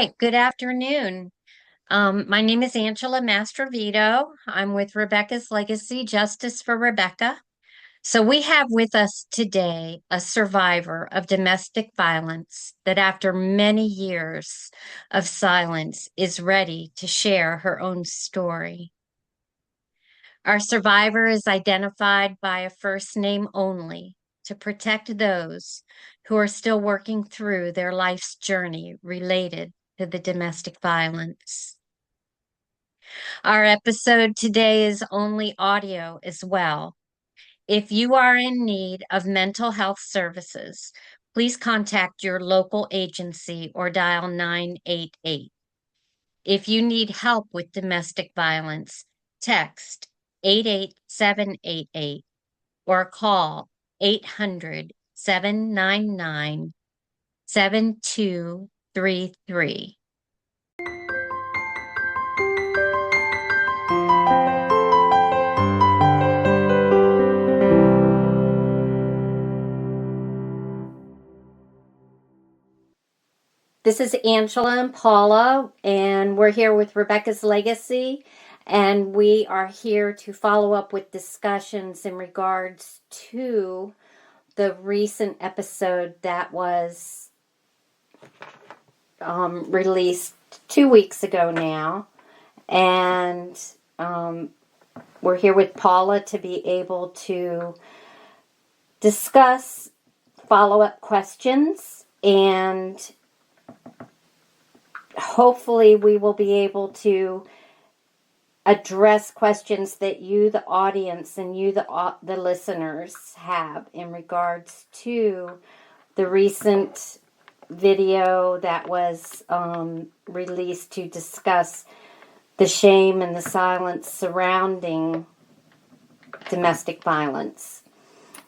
right, good afternoon. My name is Angela Mastrovito. I'm with Rebecca's Legacy Justice for Rebecca. So we have with us today a survivor of domestic violence that after many years of silence is ready to share her own story. Our survivor is identified by a first name only to protect those who are still working through their life's journey related to the domestic violence. Our episode today is only audio as well. If you are in need of mental health services, please contact your local agency or dial 988. If you need help with domestic violence, text 88788 or call 800-799-7233. This is Angela and Paula, and we're here with Rebecca's Legacy, and we are here to follow up with discussions in regards to the recent episode that was released 2 weeks ago now. And we're here with Paula to be able to discuss follow-up questions, and hopefully we will be able to address questions that you, the audience, and you, the listeners, have in regards to the recent video that was released to discuss the shame and the silence surrounding domestic violence.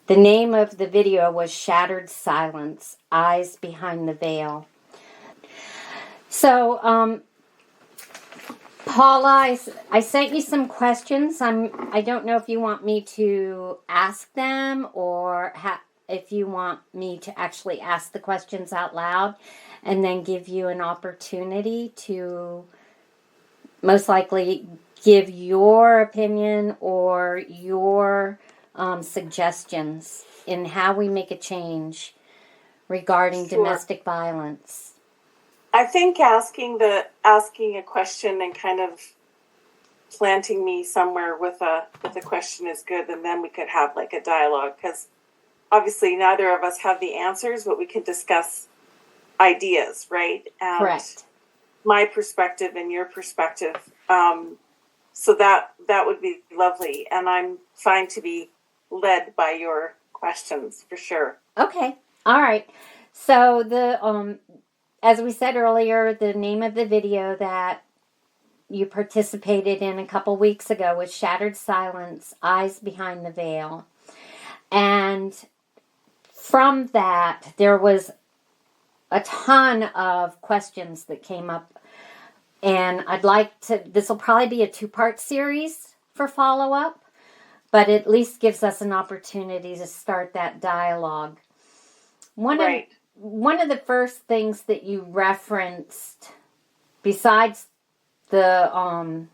The name of the video was Shattered Silence, Eyes Behind the Veil. So, Paula, I sent you some questions. I don't know if you want me to ask them or if you want me to actually ask the questions out loud and then give you an opportunity to most likely give your opinion or your suggestions in how we make a change regarding domestic violence. I think asking a question and kind of planting me somewhere with a question is good, and then we could have like a dialogue, because obviously neither of us have the answers, but we can discuss ideas, right? And correct. My perspective and your perspective. So that would be lovely, and I'm fine to be led by your questions for sure. Okay. All right. So as we said earlier, the name of the video that you participated in a couple weeks ago was Shattered Silence, Eyes Behind the Veil. And from that, there was a ton of questions that came up. And this will probably be a 2-part series for follow-up, but at least gives us an opportunity to start that dialogue. One of the first things that you referenced, besides the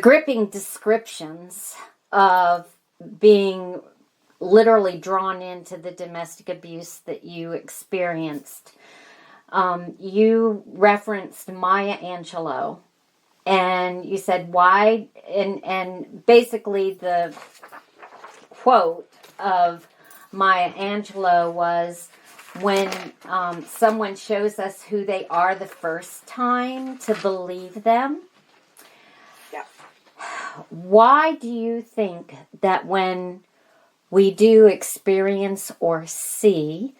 gripping descriptions of being literally drawn into the domestic abuse that you experienced, you referenced Maya Angelou, and you said why, and basically the quote of Maya Angelou was, when someone shows us who they are the first time, to believe them. Yeah. Why do you think that when we do experience or see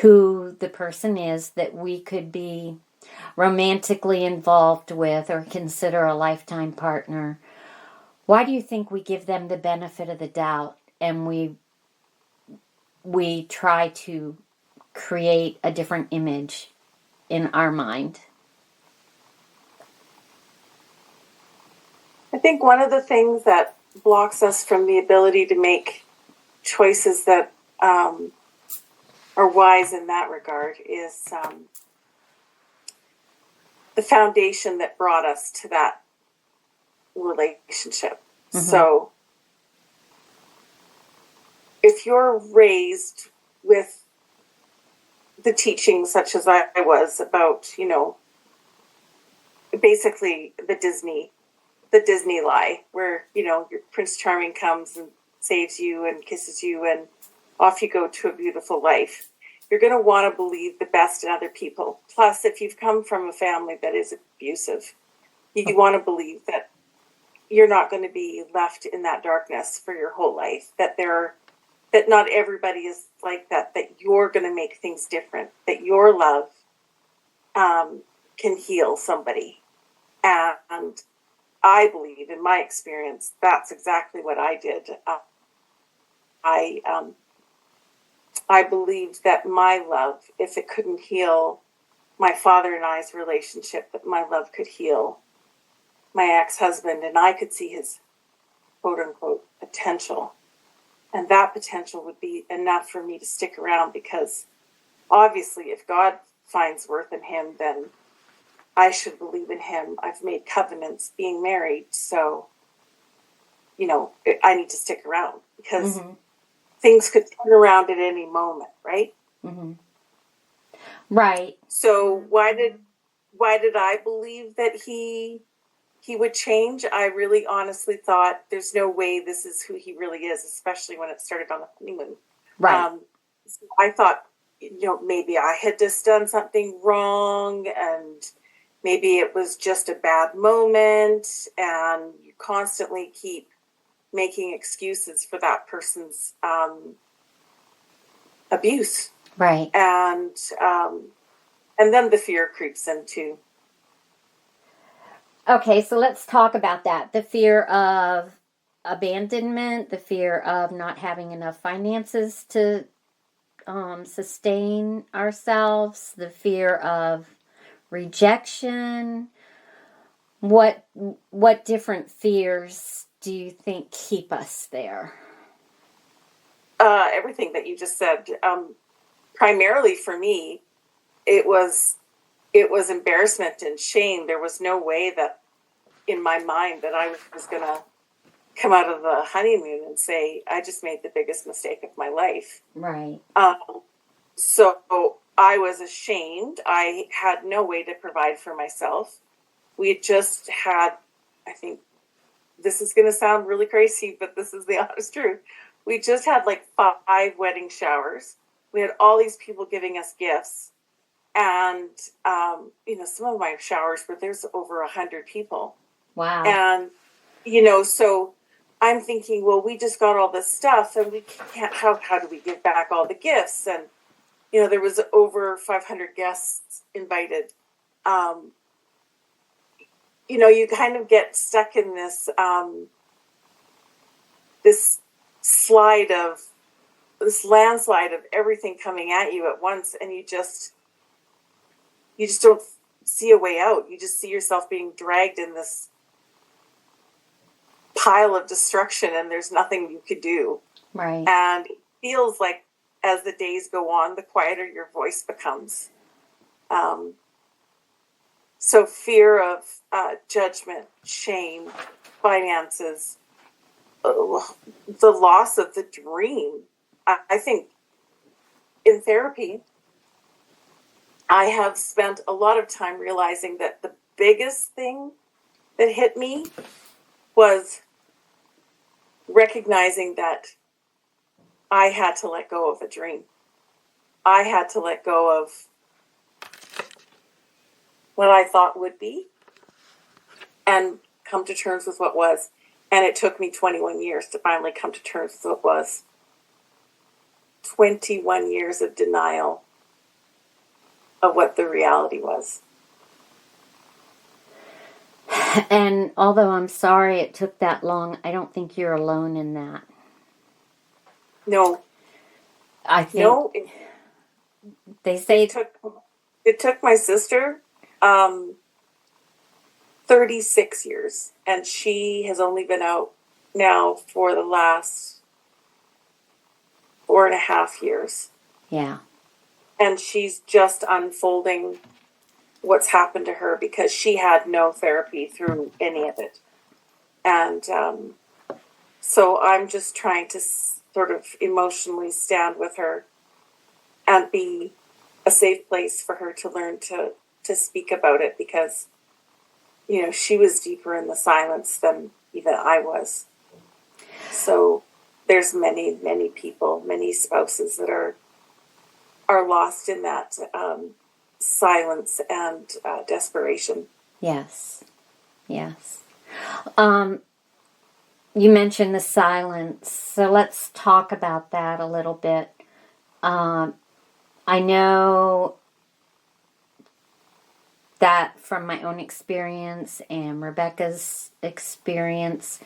who the person is that we could be romantically involved with or consider a lifetime partner, why do you think we give them the benefit of the doubt and we try to create a different image in our mind? I think one of the things that blocks us from the ability to make choices that are wise in that regard is the foundation that brought us to that relationship. Mm-hmm. So if you're raised with the teachings such as I was about, basically the Disney lie, where, your Prince Charming comes and saves you and kisses you and off you go to a beautiful life. You're going to want to believe the best in other people. Plus, if you've come from a family that is abusive, you want to believe that you're not going to be left in that darkness for your whole life, that not everybody is like that, that you're going to make things different, that your love can heal somebody. And I believe, in my experience, that's exactly what I did. I believed that my love, if it couldn't heal my father and I's relationship, that my love could heal my ex-husband, and I could see his quote-unquote potential. And that potential would be enough for me to stick around, because obviously if God finds worth in him, then I should believe in him. I've made covenants being married, so, I need to stick around, because things could turn around at any moment, right? Mm-hmm. Right. So why did I believe that he would change? I really honestly thought there's no way this is who he really is, especially when it started on the honeymoon. Right. So I thought, maybe I had just done something wrong, and maybe it was just a bad moment, and you constantly keep making excuses for that person's abuse. Right. And then the fear creeps in too. Okay, so let's talk about that. The fear of abandonment, the fear of not having enough finances to sustain ourselves, the fear of rejection. What different fears do you think keep us there? Everything that you just said. Primarily for me, it was embarrassment and shame. There was no way that in my mind that I was going to come out of the honeymoon and say, I just made the biggest mistake of my life. Right. So I was ashamed. I had no way to provide for myself. We had just had, I think this is going to sound really crazy, but this is the honest truth. We just had like 5 wedding showers. We had all these people giving us gifts. And, some of my showers were, there's over 100 people. Wow. And, so I'm thinking, well, we just got all this stuff and we can't, how do we give back all the gifts? And, there was over 500 guests invited. You kind of get stuck in this, this landslide of everything coming at you at once. And you just don't see a way out. You just see yourself being dragged in this pile of destruction, and there's nothing you could do. Right. And it feels like as the days go on, the quieter your voice becomes. So fear of judgment, shame, finances, the loss of the dream. I think in therapy, I have spent a lot of time realizing that the biggest thing that hit me was recognizing that I had to let go of a dream. I had to let go of what I thought would be and come to terms with what was. And it took me 21 years to finally come to terms with what was. 21 years of denial of what the reality was. And although I'm sorry it took that long, I don't think you're alone in that. No. I think they say it took my sister 36 years, and she has only been out now for the last 4.5 years. Yeah. And she's just unfolding what's happened to her because she had no therapy through any of it. And so I'm just trying to sort of emotionally stand with her and be a safe place for her to learn to speak about it, because she was deeper in the silence than even I was. So there's many people, many spouses that are lost in that silence and desperation. Yes. Yes. Um, you mentioned the silence, so let's talk about that a little bit. I know that from my own experience and Rebecca's experience,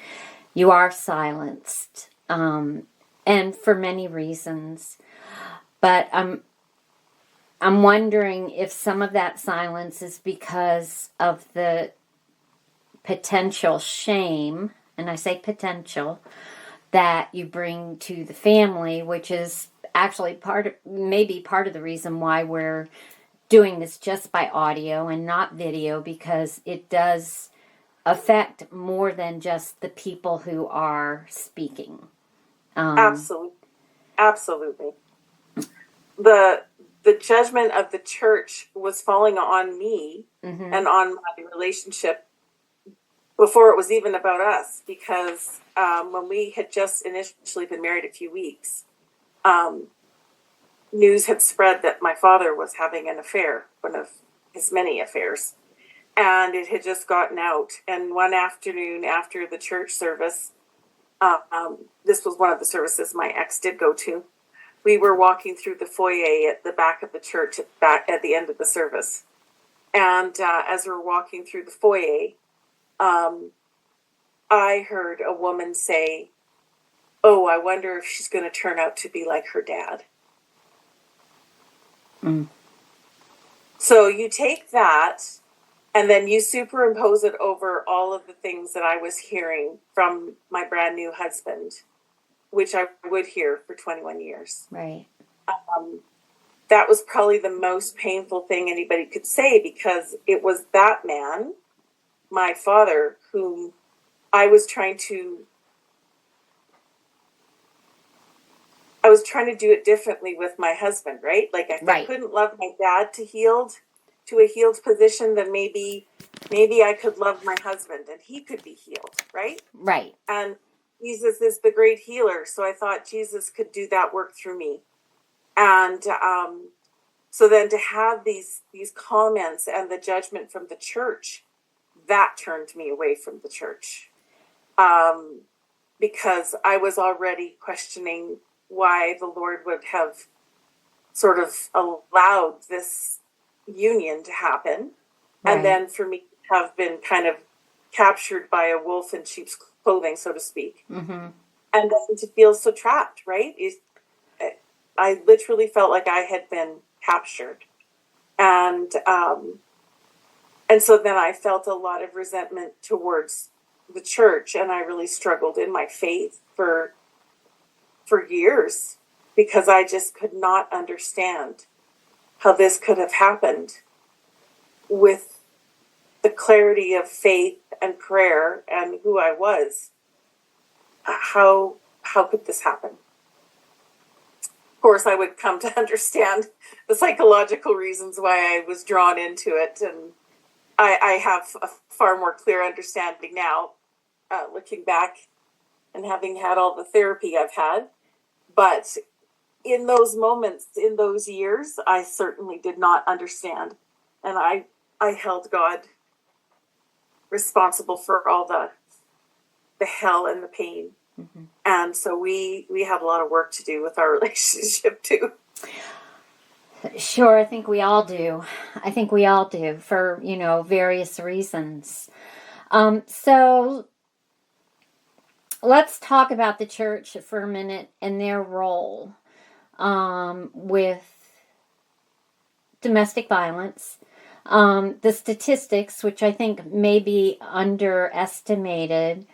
you are silenced, and for many reasons. But I'm wondering if some of that silence is because of the potential shame, and I say potential, that you bring to the family, which is actually maybe part of the reason why we're doing this just by audio and not video, because it does affect more than just the people who are speaking. Absolutely, absolutely. The judgment of the church was falling on me Mm-hmm. and on my relationship before it was even about us, because when we had just initially been married a few weeks, um, news had spread that my father was having an affair, one of his many affairs, and it had just gotten out. And one afternoon after the church service, this was one of the services my ex did go to, we were walking through the foyer at the back of the church at the end of the service. And as we were walking through the foyer, um, I heard a woman say, "Oh, I wonder if she's going to turn out to be like her dad." Mm. So you take that and then you superimpose it over all of the things that I was hearing from my brand new husband, which I would hear for 21 years. Right. Um, that was probably the most painful thing anybody could say, because it was that man, my father, whom I was trying to do it differently with my husband, right? Like if I Right. couldn't love my dad to a healed position, then maybe I could love my husband and he could be healed, right? Right. And Jesus is the great healer, so I thought Jesus could do that work through me. And so then to have these comments and the judgment from the church, that turned me away from the church, um, because I was already questioning why the Lord would have sort of allowed this union to happen, and Right. then for me to have been kind of captured by a wolf in sheep's clothing, so to speak, Mm-hmm. and then to feel so trapped, right? I literally felt like I had been captured, and so then I felt a lot of resentment towards the church, and I really struggled in my faith for years, because I just could not understand how this could have happened with the clarity of faith and prayer and who I was. How could this happen? Of course, I would come to understand the psychological reasons why I was drawn into it, and I have a far more clear understanding now, looking back and having had all the therapy I've had. But in those moments, in those years, I certainly did not understand, and I held God responsible for all the hell and the pain. Mm-hmm. And so we have a lot of work to do with our relationship too. Sure, I think we all do. I think we all do for, various reasons. So let's talk about the church for a minute and their role with domestic violence. The statistics, which I think may be underestimated,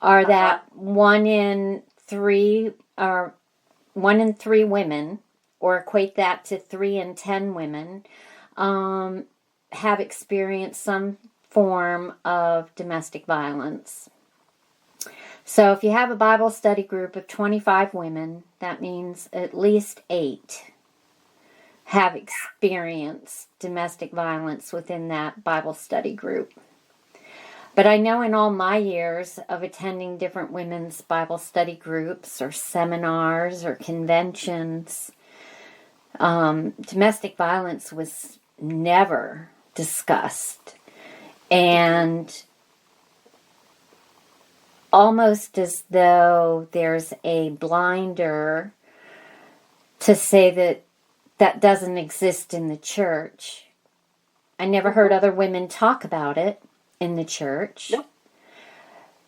are Uh-huh. that one in three women, or equate that to 3 in 10 women, um, have experienced some form of domestic violence. So if you have a Bible study group of 25 women, that means at least 8 have experienced domestic violence within that Bible study group. But I know in all my years of attending different women's Bible study groups or seminars or conventions, domestic violence was never discussed. And almost as though there's a blinder to say that that doesn't exist in the church. I never heard other women talk about it in the church.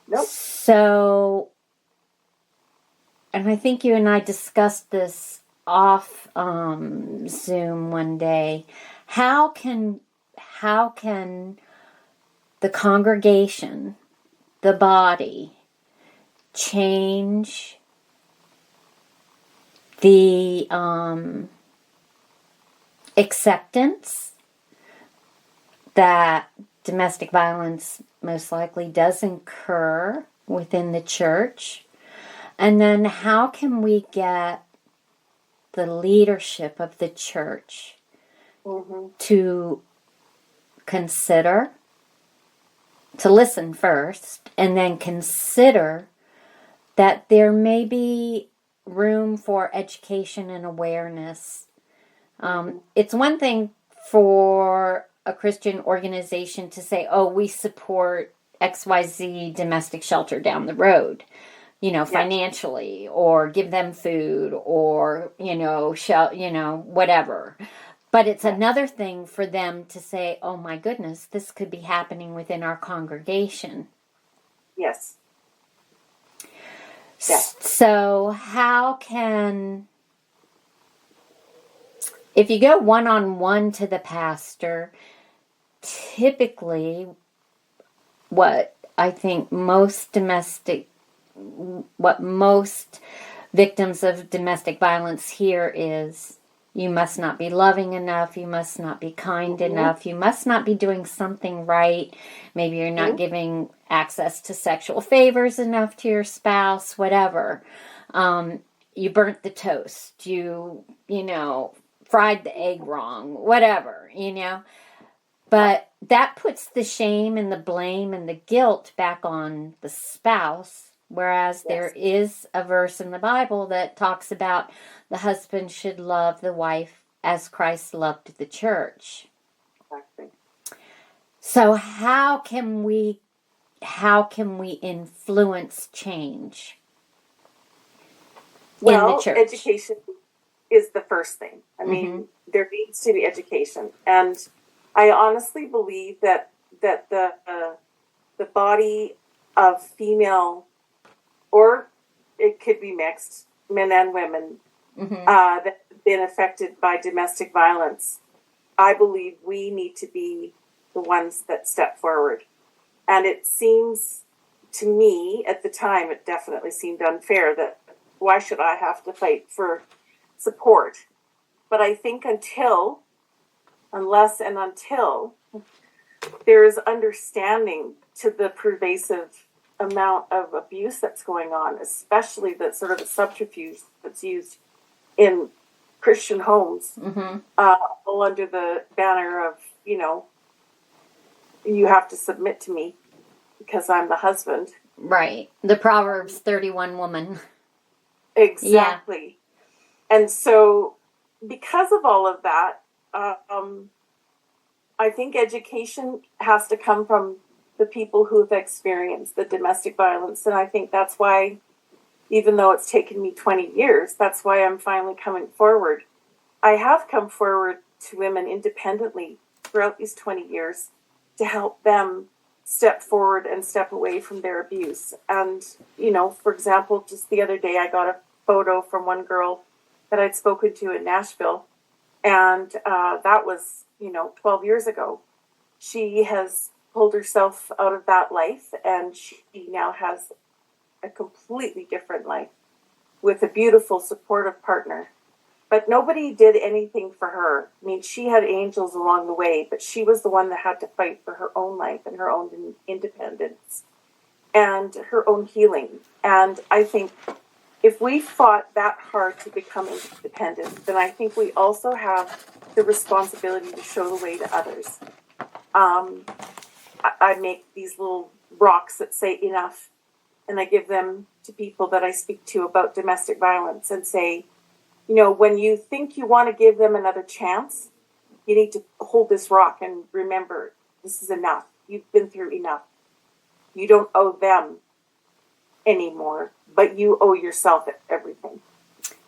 Nope. So, and I think you and I discussed this off Zoom one day. How can the congregation, the body, change the acceptance that domestic violence most likely does occur within the church? And then how can we get the leadership of the church to consider, to listen first, and then consider that there may be room for education and awareness. It's one thing for a Christian organization to say, oh, we support XYZ domestic shelter down the road, financially, or give them food, or, whatever. But it's another thing for them to say, oh my goodness, this could be happening within our congregation. Yes. So if you go one-on-one to the pastor, typically what I think most victims of domestic violence hear is, you must not be loving enough, you must not be kind enough, you must not be doing something right. Maybe you're not giving access to sexual favors enough to your spouse, whatever. You burnt the toast, you fried the egg wrong, whatever, But that puts the shame and the blame and the guilt back on the spouse, whereas there is a verse in the Bible that talks about the husband should love the wife as Christ loved the church. Exactly. So how can we influence change in the church? Education is the first thing. I mean, there needs to be education, and I honestly believe that the body of female, or it could be mixed, men and women, that have been affected by domestic violence, I believe we need to be the ones that step forward. And it seems to me, at the time, it definitely seemed unfair that why should I have to fight for support? But I think unless there is understanding to the pervasive amount of abuse that's going on, especially the sort of the subterfuge that's used in Christian homes, all under the banner of, you have to submit to me because I'm the husband. Right. The Proverbs 31 woman. Exactly. Yeah. And so because of all of that, I think education has to come from the people who've experienced the domestic violence. And I think that's why, even though it's taken me 20 years, that's why I'm finally coming forward. I have come forward to women independently throughout these 20 years to help them step forward and step away from their abuse. And, for example, just the other day, I got a photo from one girl that I'd spoken to in Nashville. And that was, 12 years ago. She has pulled herself out of that life, and she now has a completely different life with a beautiful, supportive partner. but nobody did anything for her. I mean, she had angels along the way, but she was the one that had to fight for her own life and her own independence and her own healing. And I think if we fought that hard to become independent, then I think we also have the responsibility to show the way to others. I make these little rocks that say enough, and I give them to people that I speak to about domestic violence and say, when you think you want to give them another chance, you need to hold this rock and remember, this is enough. You've been through enough. You don't owe them anymore, but you owe yourself everything.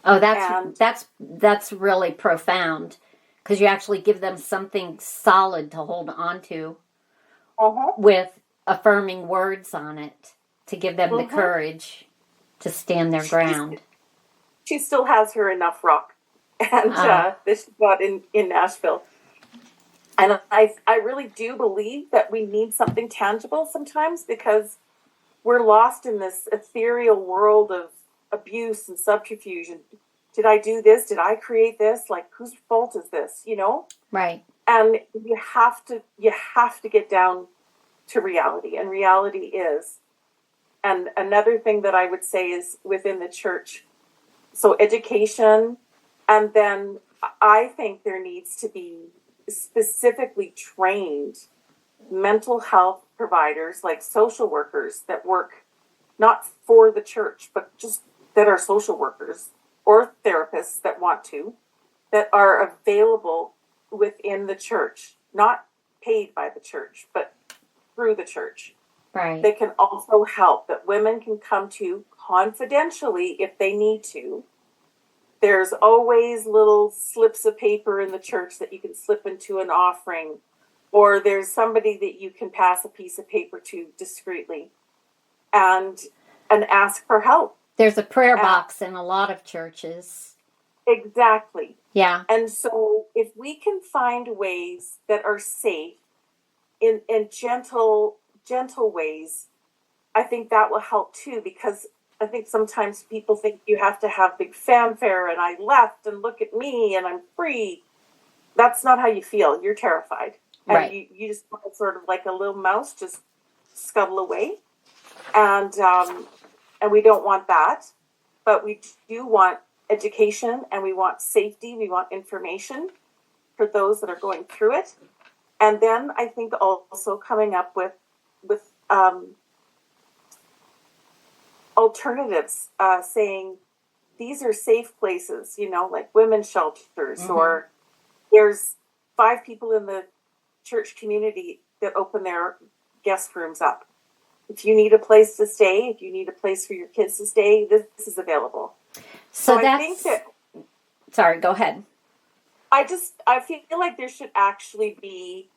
Oh, that's really profound, because you actually give them something solid to hold on to with affirming words on it to give them the courage to stand their ground. She still has her enough rock, and this she got in Nashville. And I really do believe that we need something tangible sometimes, because we're lost in this ethereal world of abuse and subterfuge. And did I do this? Did I create this? Like, whose fault is this? Right. And you have to get down to reality. And reality is, and another thing that I would say is within the church. So education, and then I think there needs to be specifically trained mental health providers, like social workers that work not for the church, but just that are social workers or therapists that want to, that are available within the church, not paid by the church, but through the church. Right. They can also help, that women can come to confidentially if they need to. There's always little slips of paper in the church that you can slip into an offering, or there's somebody that you can pass a piece of paper to discreetly and ask for help. There's a prayer box in a lot of churches. Exactly. Yeah. And so if we can find ways that are safe in gentle ways, I think that will help too, because I think sometimes people think you have to have big fanfare and I left and look at me and I'm free. That's not how you feel. You're terrified. And right. you just want to sort of like a little mouse just scuttle away. And we don't want that. But we do want education, and we want safety. We want information for those that are going through it. And then I think also coming up with alternatives, saying these are safe places, like women's shelters, or there's 5 people in the church community that open their guest rooms up. If you need a place to stay, if you need a place for your kids to stay, this is available. So I think that. Sorry, go ahead. I feel like there should actually be,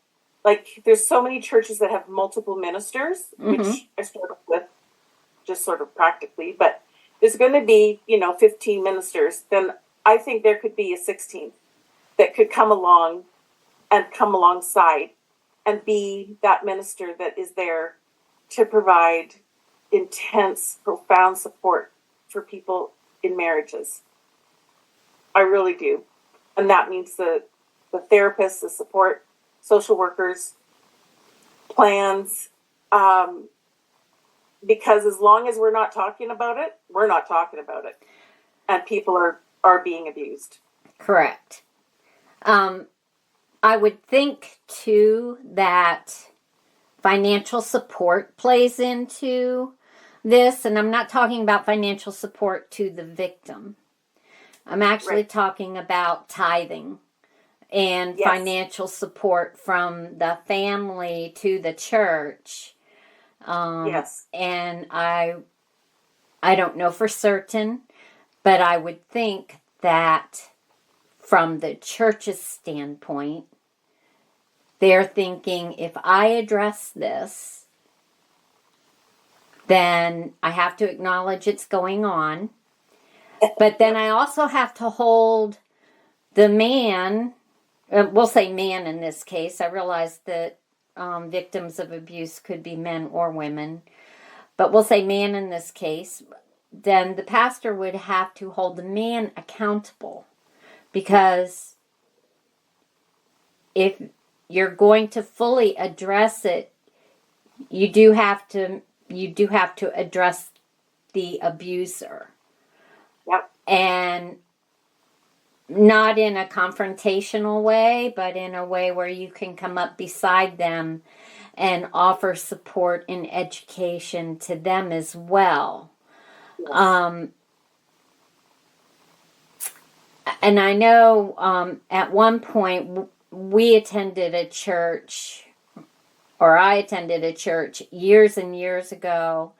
like, there's so many churches that have multiple ministers, which I started with just sort of practically, but there's going to be, 15 ministers. Then I think there could be a 16th that could come along and come alongside and be that minister that is there to provide intense, profound support for people in marriages. I really do. And that means the therapists, the support, social workers, plans, because as long as we're not talking about it, we're not talking about it. And people are being abused. Correct. I would think, too, that financial support plays into this. And I'm not talking about financial support to the victim. I'm actually talking about tithing and financial support from the family to the church. And I don't know for certain, but I would think that from the church's standpoint, they're thinking, if I address this, then I have to acknowledge it's going on. But then I also have to hold the man, we'll say man in this case. I realize that victims of abuse could be men or women. But we'll say man in this case. Then the pastor would have to hold the man accountable because if you're going to fully address it, you do have to address the abuser. Yep. And not in a confrontational way, but in a way where you can come up beside them and offer support and education to them as well. Yes. And I know at one point we attended a church, or I attended a church years and years ago,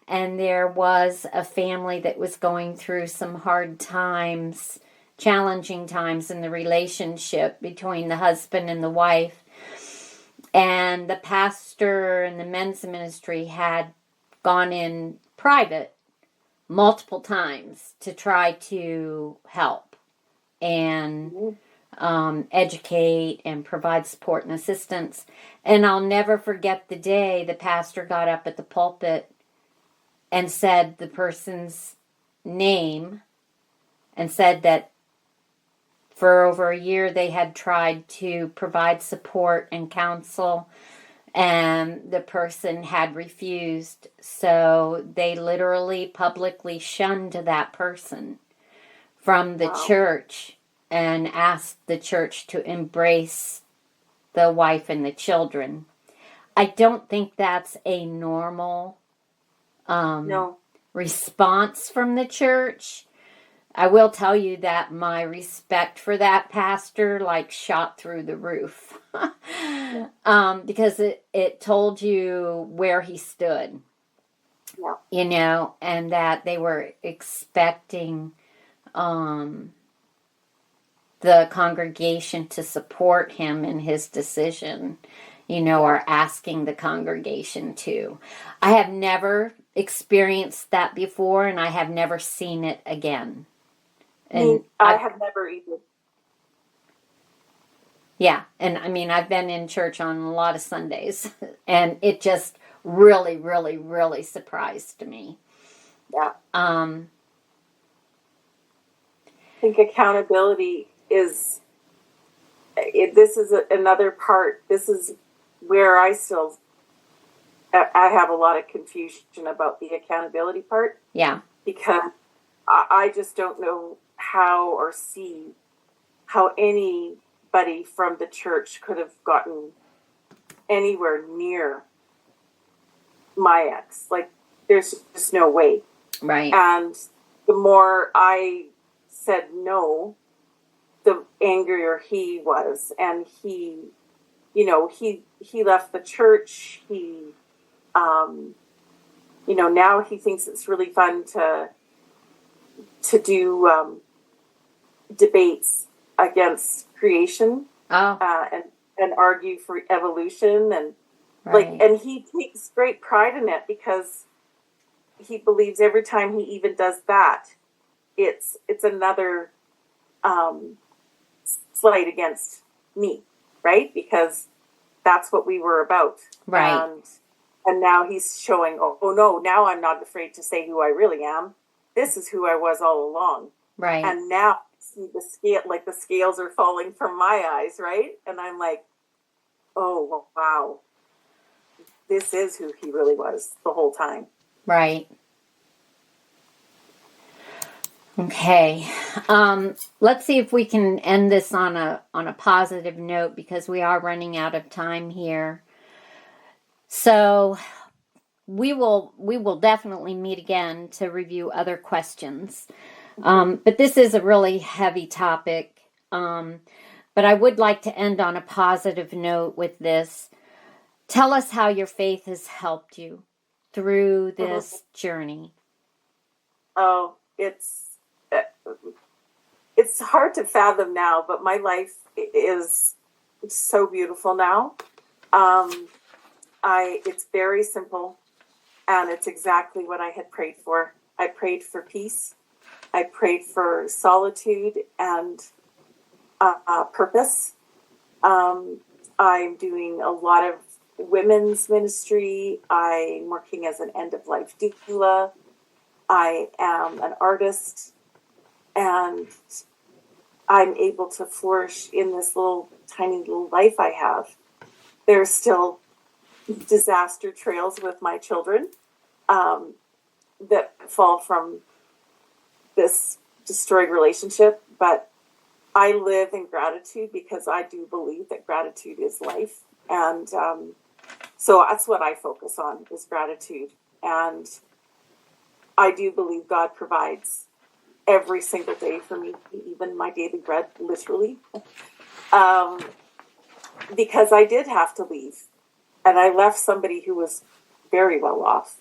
and there was a family that was going through some hard times, challenging times in the relationship between the husband and the wife. And the pastor and the men's ministry had gone in private multiple times to try to help and educate and provide support and assistance. And I'll never forget the day the pastor got up at the pulpit and said the person's name and said that for over a year they had tried to provide support and counsel, and the person had refused. So they literally publicly shunned that person from the Wow. church and asked the church to embrace the wife and the children. I don't think that's a normal No. response from the church. I will tell you that my respect for that pastor shot through the roof. Because it told you where he stood, Yeah. and that they were expecting the congregation to support him in his decision, or asking the congregation to. I have never experienced that before, and I have never seen it again. And I have never even. yeah, and I mean, I've been in church on a lot of Sundays, and it just really, really, really surprised me. Yeah. I think accountability is. This is another part. This is where I have a lot of confusion about the accountability part. Yeah. Because I just don't know how or see how anybody from the church could have gotten anywhere near my ex. There's just no way. Right. And the more I said no, the angrier he was. And he left the church. Now he thinks it's really fun to do debates against creation. Oh. And argue for evolution, and right. and he takes great pride in it because he believes every time he even does that, it's another slight against me, right? Because that's what we were about. Right. And now he's showing, oh no, now I'm not afraid to say who I really am. This is who I was all along. Right. And now see the scales are falling from my eyes, right? And I'm like, oh wow, this is who he really was the whole time. Right. Okay. Let's see if we can end this on a positive note, because we are running out of time here. So we will definitely meet again to review other questions. But this is a really heavy topic. But I would like to end on a positive note with this. Tell us how your faith has helped you through this journey. Oh, it's hard to fathom now, but my life is so beautiful now. It's very simple, and it's exactly what I had prayed for. I prayed for peace. I prayed for solitude and purpose. I'm doing a lot of women's ministry. I'm working as an end-of-life doula. I am an artist, and I'm able to flourish in this little tiny little life I have. There's still disaster trails with my children um, that fall from this destroyed relationship, but I live in gratitude because I do believe that gratitude is life. And so that's what I focus on is gratitude. And I do believe God provides every single day for me, even my daily bread, literally. Um, because I did have to leave. And I left somebody who was very well off.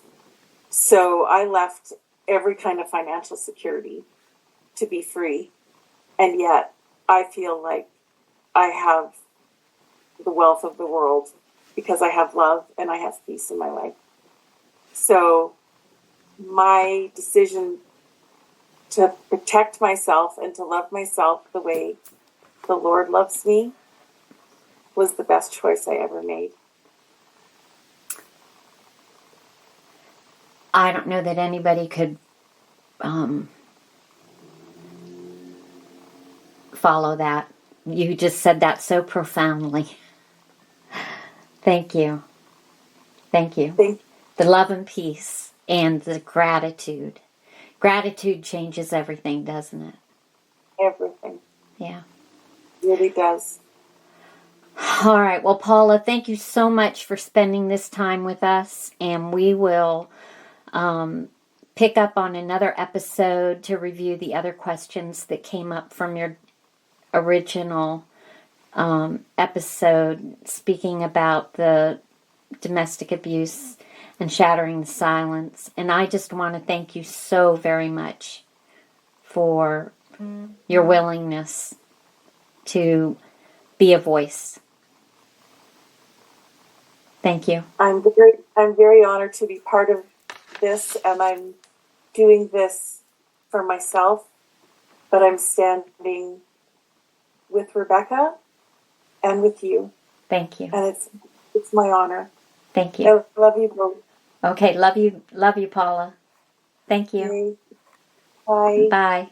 So I left every kind of financial security to be free. And yet I feel like I have the wealth of the world because I have love and I have peace in my life. So my decision to protect myself and to love myself the way the Lord loves me was the best choice I ever made. I don't know that anybody could follow that. You just said that so profoundly. Thank you. Thank you. Thank The love and peace and the gratitude. Gratitude changes everything, doesn't it? you. Everything. Yeah. It really does. All right. Well, Paula, thank you so much for spending this time with us. And we will pick up on another episode to review the other questions that came up from your original episode speaking about the domestic abuse and shattering the silence. And I just want to thank you so very much for your willingness to be a voice. Thank you. I'm very honored to be part of this, and I'm doing this for myself, but I'm standing with Rebecca and with you. Thank you. And it's my honor. Thank you. I love you both. Okay, love you, Paula. Thank you. Bye. Bye.